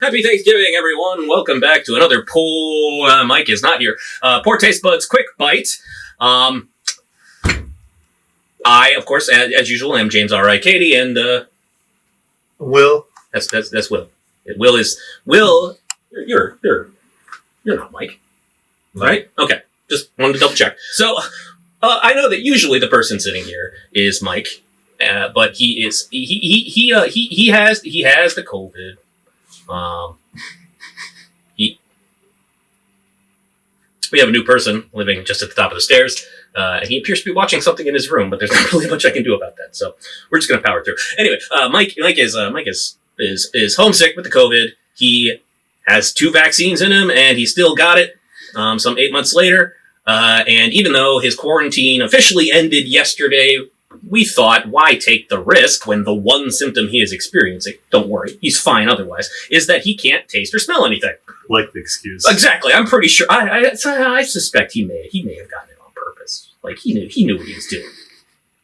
Happy Thanksgiving, everyone. Welcome back to another Mike is not here. PoorTasteBuds Quick Bite. I, of course, as usual, am James R.I. Katie, and Will. That's Will. Will. You're not Mike, right? Okay, just wanted to double check. So, I know that usually the person sitting here is Mike, but he has the COVID. We have a new person living just at the top of the stairs, and he appears to be watching something in his room, but there's not really much I can do about that. So we're just going to power through. Anyway, Mike is homesick with the COVID. He has 2 vaccines in him, and he still got it some 8 months later. And even though his quarantine officially ended yesterday, we thought, why take the risk when the one symptom he is experiencing, don't worry, he's fine otherwise, is that he can't taste or smell anything. Like the excuse. Exactly. I'm pretty sure. I suspect he may have gotten it on purpose. Like, he knew what he was doing.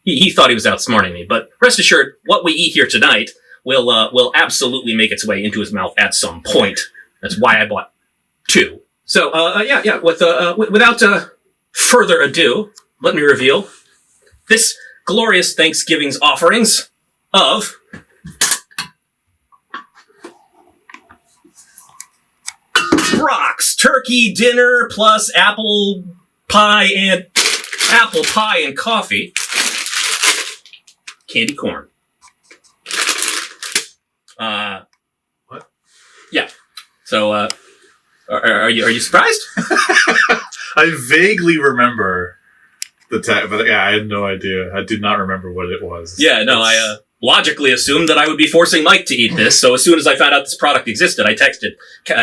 He thought he was outsmarting me, but rest assured, what we eat here tonight will absolutely make its way into his mouth at some point. That's why I bought 2. So, without further ado, let me reveal this glorious Thanksgiving's offerings of Brach's turkey dinner plus apple pie and coffee, candy corn. What? Yeah. So, are you surprised? I vaguely remember the tag, but yeah, I had no idea. I did not remember what it was. Yeah, no, I logically assumed that I would be forcing Mike to eat this. So as soon as I found out this product existed, I texted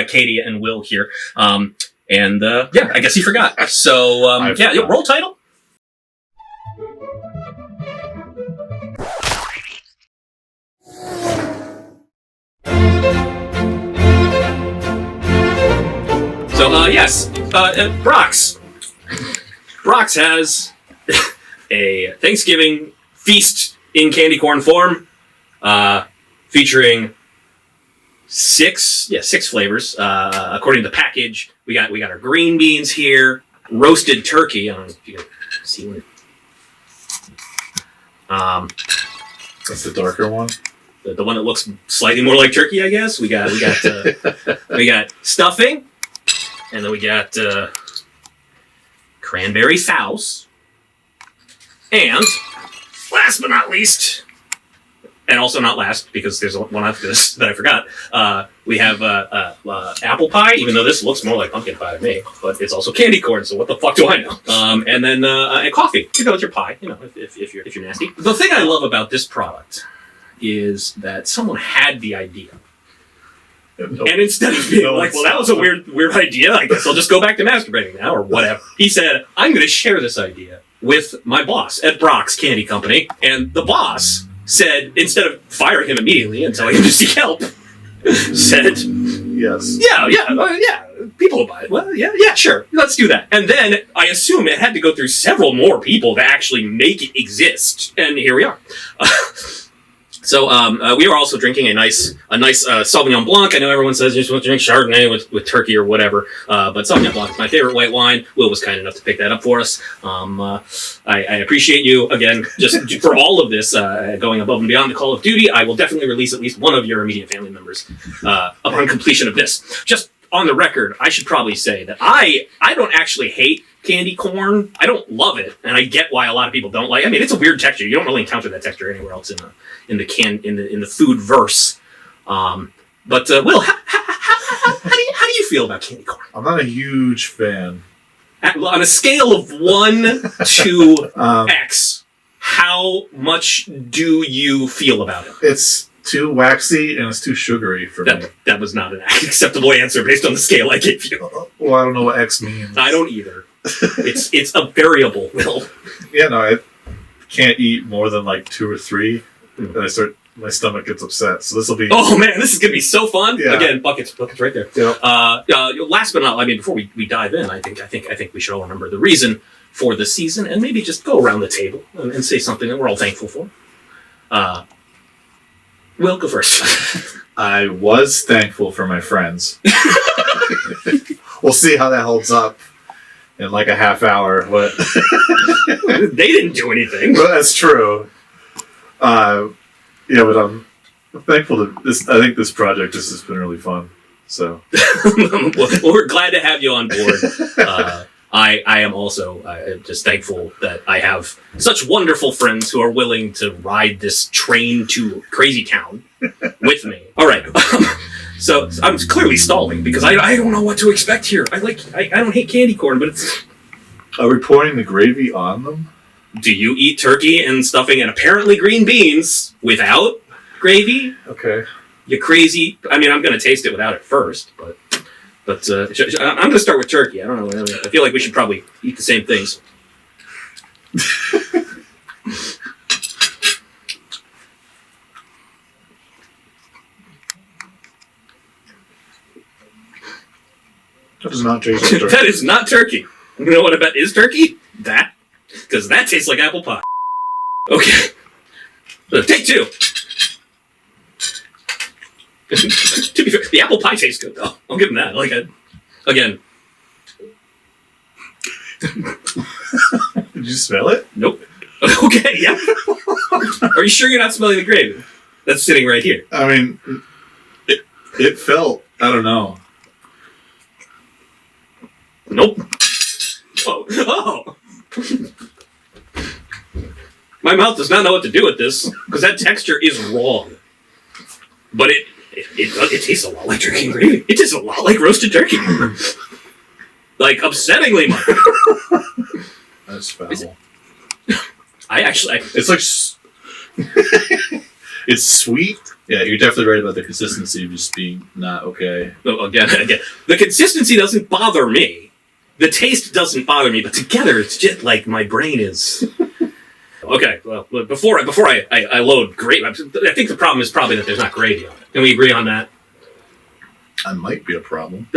Katie and Will here. I guess he forgot. So, roll title. So, yes, Brach's. Brach's has a Thanksgiving feast in candy corn form, featuring 6 flavors. According to the package, we got our green beans here, roasted turkey. I don't know if you can see one. That's the darker one. The one that looks slightly more like turkey, I guess. We got stuffing, and then we got cranberry sauce, and last but not least, and also not last because there's one after this that I forgot, we have apple pie, even though this looks more like pumpkin pie to me, but it's also candy corn, so what the fuck do I know? And then coffee. You go with your pie, if you're nasty. The thing I love about this product is that someone had the idea. And instead of being like, well, that was a weird idea, I guess I'll just go back to masturbating now, or whatever. He said, I'm going to share this idea with my boss at Brach's Candy Company. And the boss said, instead of firing him immediately and telling him to seek help, said, yes. Yeah, people will buy it. Well, yeah, sure, let's do that. And then I assume it had to go through several more people to actually make it exist. And here we are. So we are also drinking a nice Sauvignon Blanc. I know everyone says you just want to drink Chardonnay with turkey or whatever, but Sauvignon Blanc is my favorite white wine. Will was kind enough to pick that up for us. I appreciate you again just for all of this going above and beyond the Call of Duty. I will definitely release at least one of your immediate family members upon completion of this. Just on the record, I should probably say that I don't actually hate candy corn. I don't love it, and I get why a lot of people don't like it. I mean, it's a weird texture. You don't really encounter that texture anywhere else in the food verse. But Will, how do you feel about candy corn? I'm not a huge fan. On a scale of 1 to X, how much do you feel about it? It's too waxy and it's too sugary for me. That was not an acceptable answer based on the scale I gave you. Well, I don't know what X means. I don't either. It's a variable, Will. Yeah, no, I can't eat more than like 2 or 3, and my stomach gets upset. So this will be. Oh man, this is gonna be so fun! Yeah. Again, buckets right there. Yeah. Last but not, before we dive in, I think we should all remember the reason for the season, and maybe just go around the table and say something that we're all thankful for. Will, go first. I was thankful for my friends. We'll see how that holds up in like a half hour. But They didn't do anything. well, that's true. Yeah, but I'm thankful to this. I think this project has been really fun. So Well, we're glad to have you on board. I am also just thankful that I have such wonderful friends who are willing to ride this train to Crazy Town with me. All right. So I'm clearly stalling because I don't know what to expect here. I don't hate candy corn, but it's... are we pouring the gravy on them? Do you eat turkey and stuffing and apparently green beans without gravy? Okay. You crazy... I mean, I'm going to taste it without it first, but I'm going to start with turkey. I don't know. I feel like we should probably eat the same things. That does not taste like turkey. That is not turkey. You know what I bet is turkey? That. Because that tastes like apple pie. Okay. Take two. To be fair, the apple pie tastes good, though. I'll give him that. Again. Did you smell it? Nope. Okay, yeah. Are you sure you're not smelling the gravy? That's sitting right here. I mean, it felt, I don't know. Nope. Oh. My mouth does not know what to do with this, because that texture is wrong. But it tastes a lot like turkey and gravy. It tastes a lot like roasted turkey. Like, upsettingly much. That's foul. It's like... it's sweet. Yeah, you're definitely right about the consistency just being not okay. Again. The consistency doesn't bother me. The taste doesn't bother me, but together it's just like my brain is... Okay, well, before I load gravy, I think the problem is probably that there's not gravy on it. Can we agree on that? That might be a problem.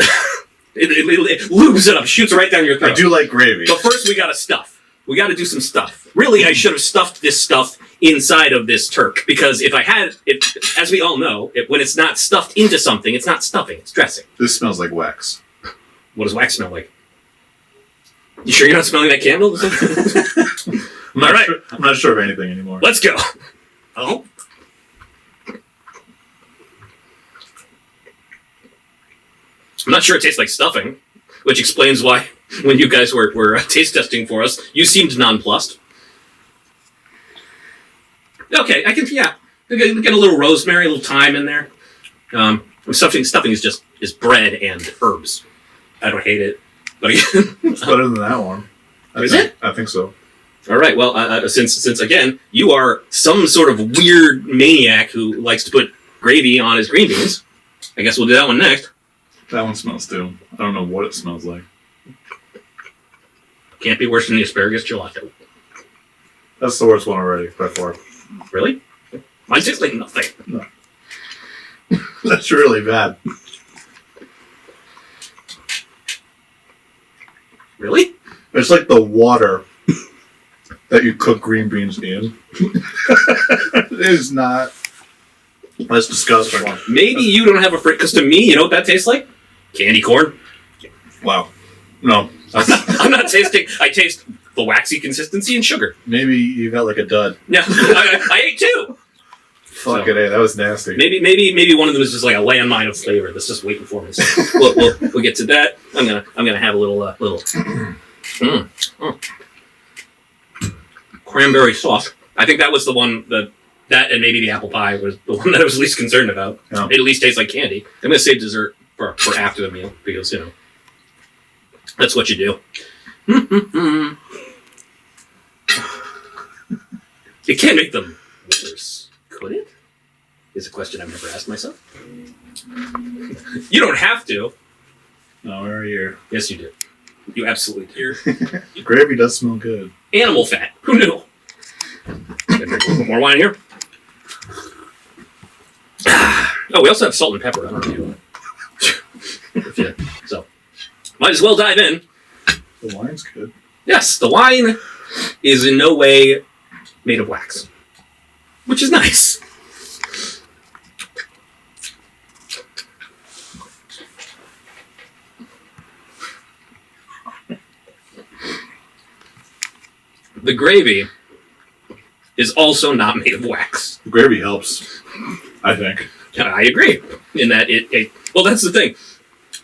It lubes it up, shoots right down your throat. I do like gravy. But first we gotta stuff. We gotta do some stuff. Really, I should have stuffed this stuff inside of this Turk, because if I had it, as we all know, when it's not stuffed into something, it's not stuffing, it's dressing. This smells like wax. What does wax smell like? You sure you're not smelling that candle? I'm not sure of anything anymore. Let's go. Oh. I'm not sure it tastes like stuffing, which explains why when you guys were taste testing for us, you seemed nonplussed. Okay, I can, yeah. Get a little rosemary, a little thyme in there. Stuffing is bread and herbs. I don't hate it, but again, it's better than that one. Is it? I think so. All right. Well, since again you are some sort of weird maniac who likes to put gravy on his green beans, I guess we'll do that one next. That one smells too. I don't know what it smells like. Can't be worse than the asparagus gelato. That's the worst one already, by far. Really? Mine tastes like nothing. No. That's really bad. Really? It's like the water that you cook green beans in. It is not. That's disgusting. Maybe you don't have a because to me, you know what that tastes like? Candy corn. Wow. No. I'm not tasting. I taste the waxy consistency and sugar. Maybe you got like a dud. Yeah, I ate two. Fuck it, that was nasty. Maybe one of them is just like a landmine of flavor that's just waiting for me. So we'll get to that. I'm gonna have a little cranberry sauce. I think that was the one that and maybe the apple pie was the one that I was least concerned about. Yeah. It at least tastes like candy. I'm gonna save dessert for after the meal because that's what you do. It can't make them worse, could it? Is a question I've never asked myself. You don't have to. No, where are you? Yes, you do. You absolutely do. Gravy does smell good. Animal fat. Who knew? Drink a little bit more wine here. Oh, we also have salt and pepper. I don't know if you so, might as well dive in. The wine's good. Yes, the wine is in no way made of wax, which is nice. The gravy is also not made of wax. The gravy helps, I think. I agree in that it well, that's the thing.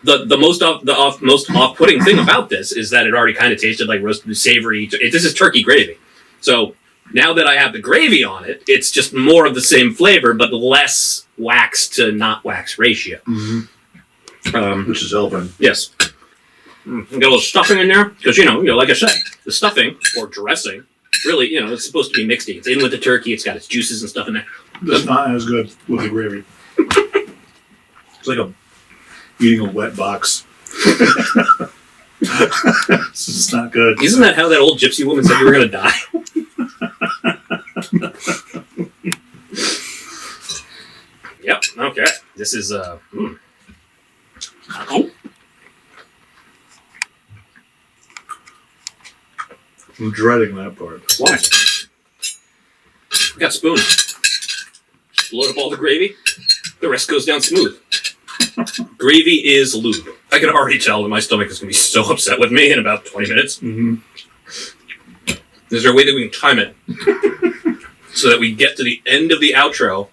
The most off-putting thing about this is that it already kind of tasted like roasted savory. This is turkey gravy. So now that I have the gravy on it, it's just more of the same flavor, but less wax to not wax ratio. Mm-hmm. Which is helping. Yes. Got a little stuffing in there because you know, like I said, the stuffing or dressing really, it's supposed to be mixed. It's in with the turkey. It's got its juices and stuff in there. It's not as good with the gravy. It's like eating a wet box. It's just not good. Isn't that how that old gypsy woman said you were going to die? Yep. Okay. This is I'm dreading that part. Why? We got spoons. Just load up all the gravy. The rest goes down smooth. Gravy is lube. I can already tell that my stomach is going to be so upset with me in about 20 minutes. Mm-hmm. Is there a way that we can time it so that we get to the end of the outro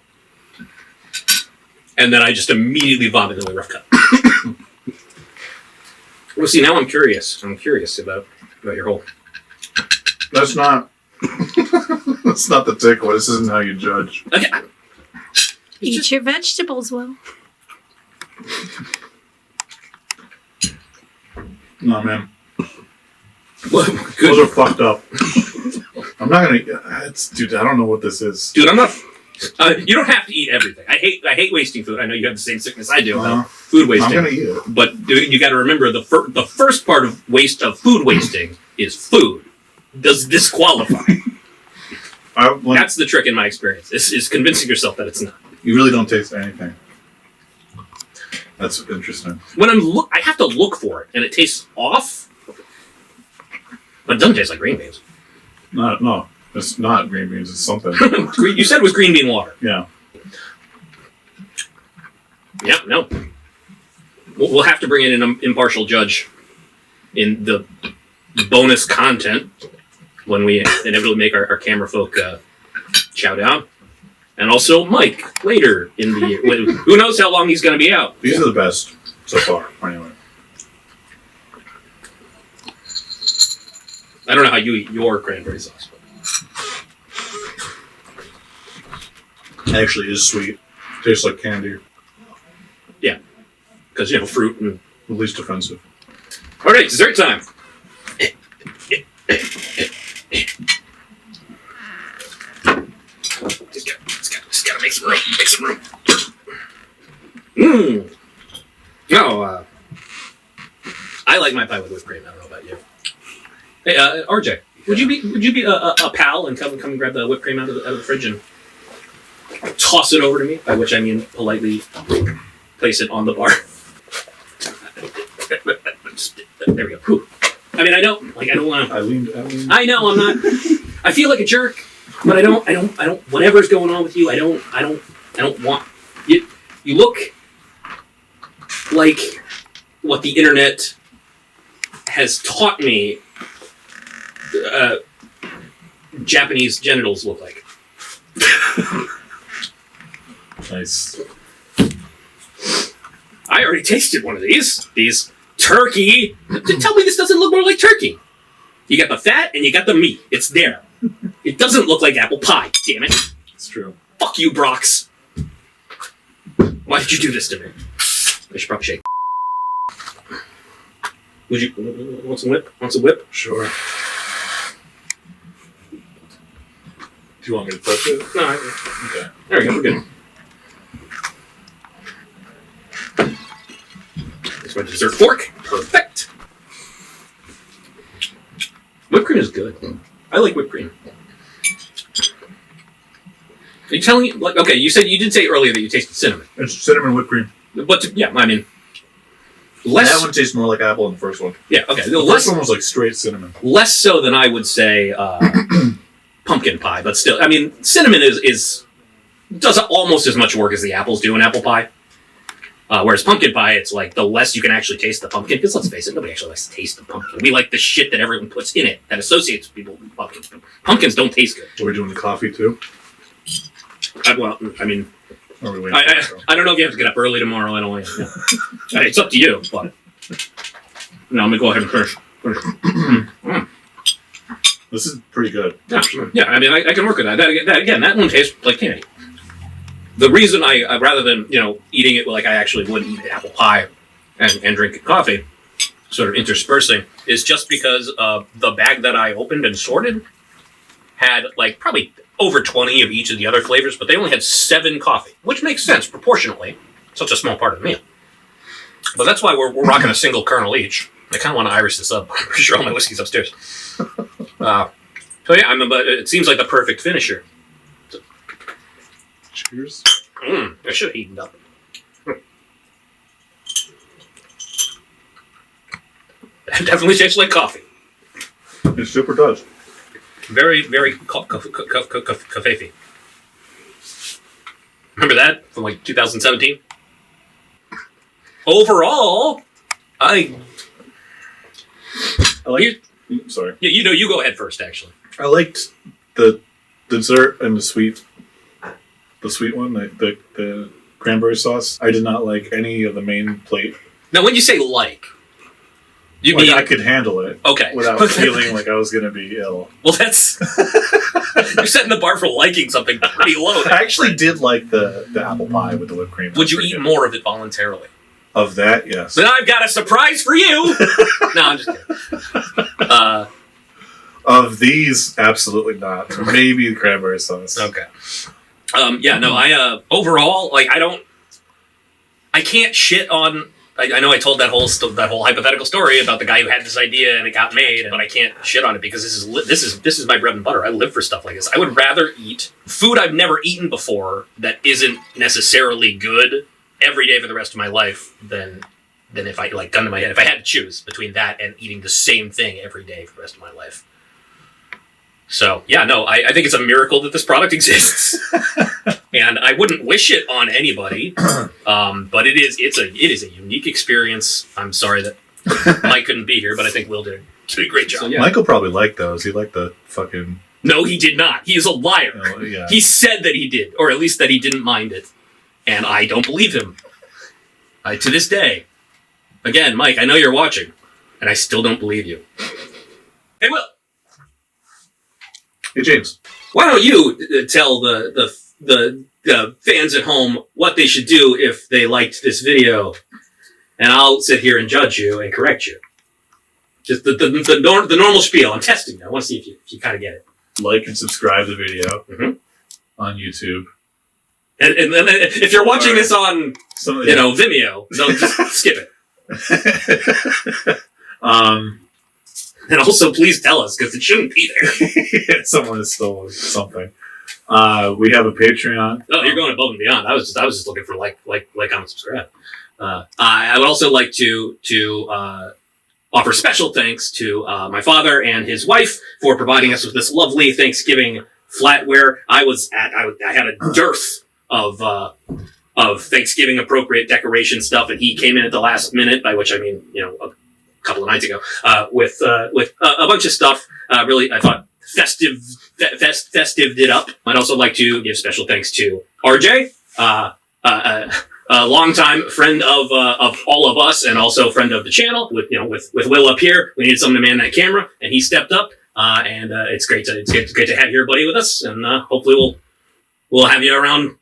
and then I just immediately vomit in the rough cut? Well, see, now I'm curious. I'm curious about your whole... That's not... That's not the takeaway. This isn't how you judge. Okay. Eat your vegetables well. No, man. Well, good. Those are fucked up. I'm not gonna... Dude, I don't know what this is. Dude, I'm not... you don't have to eat everything. I hate wasting food. I know you have the same sickness I do about food wasting. I'm gonna eat it. But dude, you got to remember the first part of food wasting is food. Does this qualify? That's the trick in my experience. Is convincing yourself that it's not. You really don't taste anything. That's interesting. When I have to look for it, and it tastes off, but it doesn't taste like green beans. No, it's not green beans. It's something. You said it was green bean water. Yeah. Yeah, no. We'll have to bring in an impartial judge in the bonus content when we inevitably make our camera folk chow down. And also Mike later in the year. Who knows how long he's going to be out. These are the best so far, anyway. I don't know how you eat your cranberry sauce. It actually is sweet. Tastes like candy. Yeah. Because, fruit and... The least offensive. All right, dessert time. Just gotta make some room. Make some room. No, I like my pie with whipped cream. I don't know about you. Hey, RJ, would you be a pal and come and grab the whipped cream out of the fridge and toss it over to me? By which I mean politely place it on the bar. There we go. Whew. I mean, I know, I don't want to. I know, I'm not. I feel like a jerk, but I don't. Whatever's going on with you, I don't want. You look like what the internet has taught me Japanese genitals look like. Nice. I already tasted one of these. These turkey. Tell me this doesn't look more like turkey. You got the fat and you got the meat. It's there. It doesn't look like apple pie. Damn it. It's true. Fuck you, Brachs. Why did you do this to me? I should probably shake. Would you want some whip? Want some whip? Sure. Do you want me to touch it? No. Okay. There we go. We're good. Here's my dessert fork. Perfect. Whipped cream is good. I like whipped cream. Are you telling me? Like, okay, you did say earlier that you tasted cinnamon. It's cinnamon whipped cream. But yeah, I mean, less. That one tastes more like apple than the first one. Yeah, okay. The first one was like straight cinnamon. Less so than I would say pumpkin pie, but still, I mean, cinnamon is does almost as much work as the apples do in apple pie. Whereas pumpkin pie, it's like the less you can actually taste the pumpkin, because let's face it, nobody actually likes to taste the pumpkin. We like the shit that everyone puts in it that associates people with pumpkins. But pumpkins don't taste good. Are we doing the coffee too? I don't know if you have to get up early tomorrow. I don't want to. Yeah. It's up to you, but no, I'm gonna go ahead and finish. This is pretty good. Yeah. I mean, I can work with that. That one tastes like candy. The reason I rather than eating it like I actually would eat apple pie and drinking coffee, sort of interspersing, is just because the bag that I opened and sorted had like probably over 20 of each of the other flavors, but they only had 7 coffee, which makes sense proportionally. Such a small part of the meal. But that's why we're rocking a single kernel each. I kind of want to Irish this up. I'm pretty sure all my whiskey's upstairs. So yeah, but it seems like the perfect finisher. Cheers. I should have heated up. It definitely tastes like coffee. It super does. Very, very kafefi. Remember that from like 2017? Overall, I like it. Sorry. Yeah, you go ahead first, actually. I liked the dessert and the sweet one, the cranberry sauce. I did not like any of the main plate. Now, when you say like, you like mean I could handle it, okay, without feeling like I was going to be ill. Well, that's you're setting the bar for liking something pretty low. I actually did like the apple pie with the whipped cream. Would you eat more of it voluntarily? Of that, yes. Then I've got a surprise for you. No, I'm just kidding. Of these, absolutely not. Maybe the cranberry sauce. Okay. I overall, like, I can't shit on. I know I told that whole hypothetical story about the guy who had this idea and it got made, but I can't shit on it because this is my bread and butter. I live for stuff like this. I would rather eat food I've never eaten before that isn't necessarily good every day for the rest of my life than if I like gun to my head. If I had to choose between that and eating the same thing every day for the rest of my life. So yeah, no, I think it's a miracle that this product exists, and I wouldn't wish it on anybody. But it is a unique experience. I'm sorry that Mike couldn't be here, but I think Will did a great job. So, yeah. Michael probably liked those. He liked the fucking. No, he did not. He is a liar. Oh, yeah. He said that he did, or at least that he didn't mind it, and I don't believe him. To this day, again, Mike, I know you're watching, and I still don't believe you. Hey, Will. Hey, James. Why don't you tell the fans at home what they should do if they liked this video, and I'll sit here and judge you and correct you. Just the normal spiel. I'm testing you. I want to see if you kind of get it. Like and subscribe to the video on YouTube. And if you're watching this on Vimeo, don't just skip it. And also, please tell us, because it shouldn't be there. Someone has stolen something. We have a Patreon. Oh, you're going above and beyond. I was just looking for like, comment, subscribe. I would also like to offer special thanks to my father and his wife for providing us with this lovely Thanksgiving flatware. I had a dearth of Thanksgiving appropriate decoration stuff, and he came in at the last minute, by which I mean, a couple of nights ago, with a bunch of stuff. Really, I thought festive it up. I'd also like to give special thanks to RJ, a longtime friend of all of us, and also friend of the channel. With Will up here, we needed someone to man that camera, and he stepped up. And it's great to have your buddy with us, and hopefully we'll have you around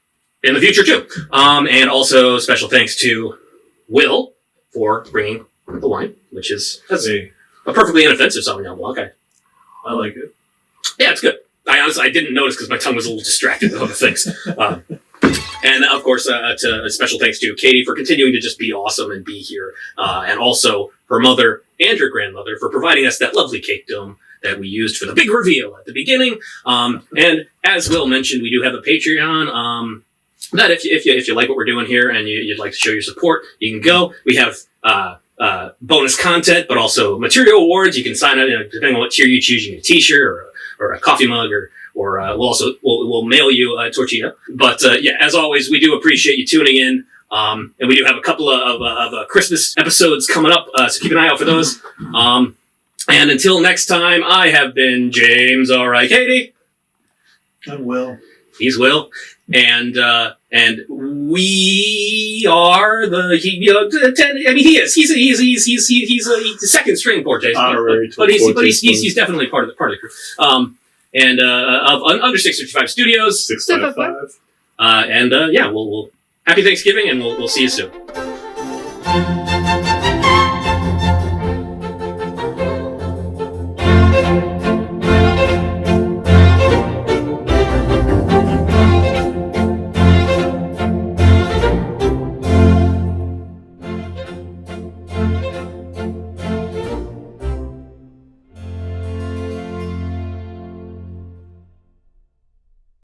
in the future too. And also special thanks to Will for bringing the wine, which is a perfectly inoffensive Sauvignon Blanc. I like it. Yeah, it's good. I honestly didn't notice because my tongue was a little distracted with other things. And of course, a special thanks to Katie for continuing to just be awesome and be here, and also her mother and her grandmother for providing us that lovely cake dome that we used for the big reveal at the beginning. And as Will mentioned, we do have a Patreon. That if you like what we're doing here and you'd like to show your support, you can go. We have bonus content, but also material awards. You can sign up, depending on what tier you choose. You get a T-shirt or a coffee mug, or we'll mail you a tortilla. But yeah, as always, we do appreciate you tuning in. And we do have a couple of Christmas episodes coming up, so keep an eye out for those. And until next time, I have been James. All right, Katie. I'm Will. He's Will, and we are the. He is. He's a second string PoorTasteBuds, but he's definitely part of the crew. And of Under 655 Studios, 655. and we'll happy Thanksgiving, and we'll see you soon.